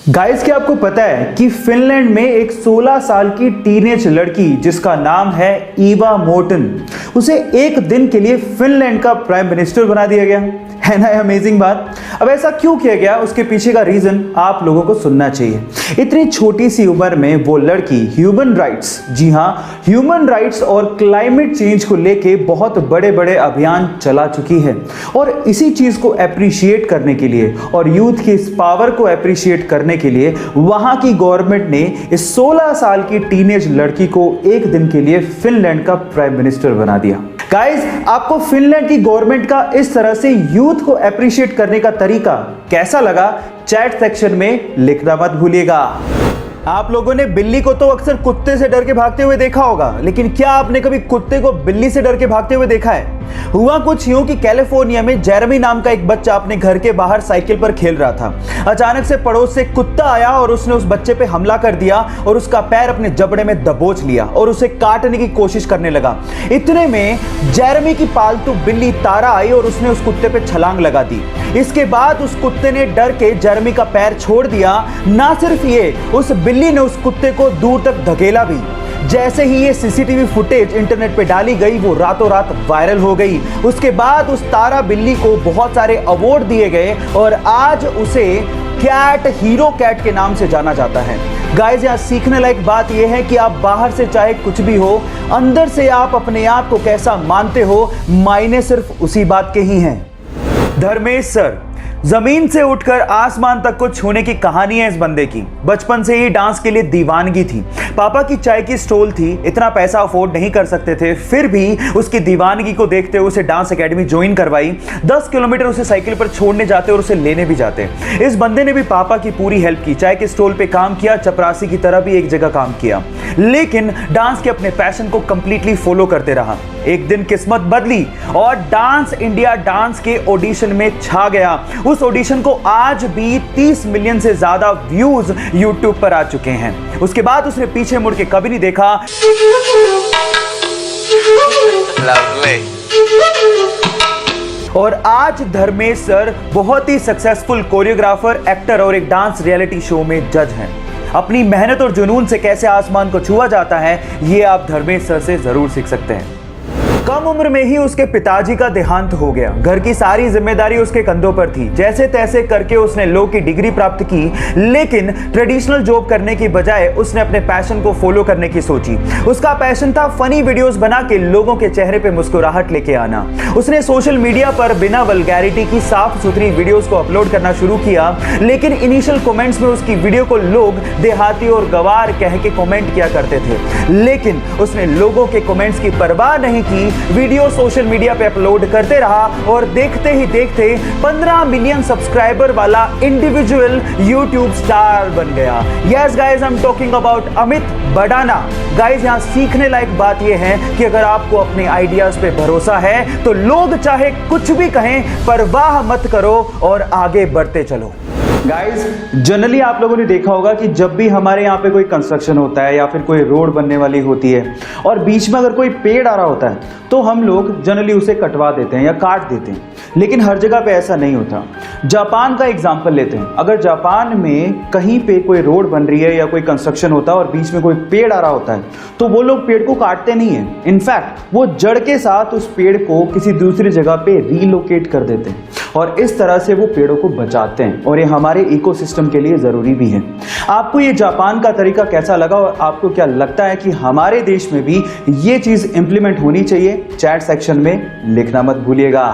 Guys, क्या आपको पता है कि फिनलैंड में एक 16 साल की टीनेज लड़की जिसका नाम है ईवा मोर्टन, उसे एक दिन के लिए फिनलैंड का प्राइम मिनिस्टर बना दिया गया है ना। अमेजिंग बात। अब ऐसा क्यों किया गया, उसके पीछे का रीजन आप लोगों को सुनना चाहिए। इतनी छोटी सी उम्र में वो लड़की ह्यूमन राइट्स, जी हां, ह्यूमन राइट्स और क्लाइमेट चेंज को लेके बहुत बड़े बड़े अभियान चला चुकी है। और इसी चीज को अप्रिशिएट करने के लिए और यूथ की इस पावर को अप्रिशिएट करने के लिए वहां की गवर्नमेंट ने इस 16 साल की टीनेज लड़की को एक दिन के लिए फिनलैंड का प्राइम मिनिस्टर बना दिया। गाइस, आपको फिनलैंड की गवर्नमेंट का इस तरह से यूथ को अप्रिशिएट करने का तरीका कैसा लगा, चैट सेक्शन में लिखना मत भूलिएगा। आप लोगों ने बिल्ली को तो अक्सर कुत्ते से डर के भागते हुए देखा होगा, लेकिन क्या आपने कभी कुत्ते को बिल्ली से डर के भागते हुए देखा है? हुआ कुछ यूं कि कैलिफोर्निया में जेरेमी नाम का एक बच्चा अपने घर के बाहर साइकिल पर खेल रहा था। अचानक से पड़ोस से कुत्ता आया और उसने उस बच्चे पे हमला कर दिया और उसका पैर अपने जबड़े में दबोच लिया और उसे काटने की कोशिश करने लगा। इतने में जेरेमी की पालतू बिल्ली तारा आई और उसने उस कुत्ते पे छलांग लगा दी। इसके बाद उस कुत्ते ने डर के जेरेमी का पैर छोड़ दिया। ना सिर्फ ये, उस बिल्ली ने उस कुत्ते को दूर तक धकेला भी। जैसे ही ये सीसीटीवी फुटेज इंटरनेट पे डाली गई, वो रातों रात वायरल हो गई। उसके बाद उस तारा बिल्ली को बहुत सारे अवार्ड दिए गए और आज उसे कैट हीरो कैट के नाम से जाना जाता है। गाइस, यहाँ सीखने लायक बात यह है कि आप बाहर से चाहे कुछ भी हो, अंदर से आप अपने आप को कैसा मानते हो, मायने सिर्फ उसी बात के ही हैं। धर्मेश सर, जमीन से उठकर आसमान तक को छूने की कहानी है इस बंदे की। बचपन से ही डांस के लिए दीवानगी थी। पापा की चाय की स्टॉल थी, इतना पैसा अफोर्ड नहीं कर सकते थे, फिर भी उसकी दीवानगी को देखते हुए उसे डांस एकेडमी ज्वाइन करवाई। 10 किलोमीटर उसे साइकिल पर छोड़ने जाते और उसे लेने भी जाते। इस बंदे ने भी पापा की पूरी हेल्प की, चाय के स्टॉल पे काम किया, चपरासी की तरह भी एक जगह काम किया, लेकिन डांस के अपने पैशन को कंप्लीटली फॉलो करते रहा। एक दिन किस्मत बदली और डांस इंडिया डांस के ऑडिशन में छा गया। उस ऑडिशन को आज भी 30 मिलियन से ज्यादा व्यूज यूट्यूब पर आ चुके हैं। उसके बाद उसने पीछे मुड़ के कभी नहीं देखा। और आज धर्मेश सर बहुत ही सक्सेसफुल कोरियोग्राफर, एक्टर और एक डांस रियलिटी शो में जज हैं। अपनी मेहनत और जुनून से कैसे आसमान को छुआ जाता है, ये आप धर्मेश सर से जरूर सीख सकते हैं। कम उम्र में ही उसके पिताजी का देहांत हो गया। घर की सारी जिम्मेदारी उसके कंधों पर थी। जैसे तैसे करके उसने लॉ की डिग्री प्राप्त की, लेकिन ट्रेडिशनल जॉब करने की बजाय उसने अपने पैशन को फॉलो करने की सोची। उसका पैशन था फनी वीडियोस बना के लोगों के चेहरे पे मुस्कुराहट लेके आना। उसने सोशल मीडिया पर बिना वल्गैरिटी की साफ सुथरी वीडियोस को अपलोड करना शुरू किया, लेकिन इनिशियल कमेंट्स में उसकी वीडियो को लोग देहाती और गवार कह के कमेंट किया करते थे। लेकिन उसने लोगों के कमेंट्स की परवाह नहीं की, वीडियो सोशल मीडिया पे अपलोड करते रहा और देखते ही देखते 15 मिलियन सब्सक्राइबर वाला इंडिविजुअल यूट्यूब स्टार बन गया। Yes guys, I am talking about Amit Badana. Guys, यहां सीखने लायक बात यह है कि अगर आपको अपने आइडियाज पे भरोसा है तो लोग चाहे कुछ भी कहें, परवाह मत करो और आगे बढ़ते चलो। गाइस, जनरली आप लोगों ने देखा होगा कि जब भी हमारे यहाँ पे कोई कंस्ट्रक्शन होता है या फिर कोई रोड बनने वाली होती है और बीच में अगर कोई पेड़ आ रहा होता है तो हम लोग जनरली उसे कटवा देते हैं या काट देते हैं, लेकिन हर जगह पे ऐसा नहीं होता। जापान का एग्जांपल लेते हैं। अगर जापान में कहीं पे कोई रोड बन रही है या कोई कंस्ट्रक्शन होता है और बीच में कोई पेड़ आ रहा होता है तो वो लोग पेड़ को काटते नहीं है। इनफैक्ट वो जड़ के साथ उस पेड़ को किसी दूसरी जगह पे रीलोकेट कर देते हैं और इस तरह से वो पेड़ों को बचाते हैं, और ये हमारे इकोसिस्टम के लिए जरूरी भी है। आपको ये जापान का तरीका कैसा लगा और आपको क्या लगता है कि हमारे देश में भी ये चीज इंप्लीमेंट होनी चाहिए? चैट सेक्शन में लिखना मत भूलिएगा।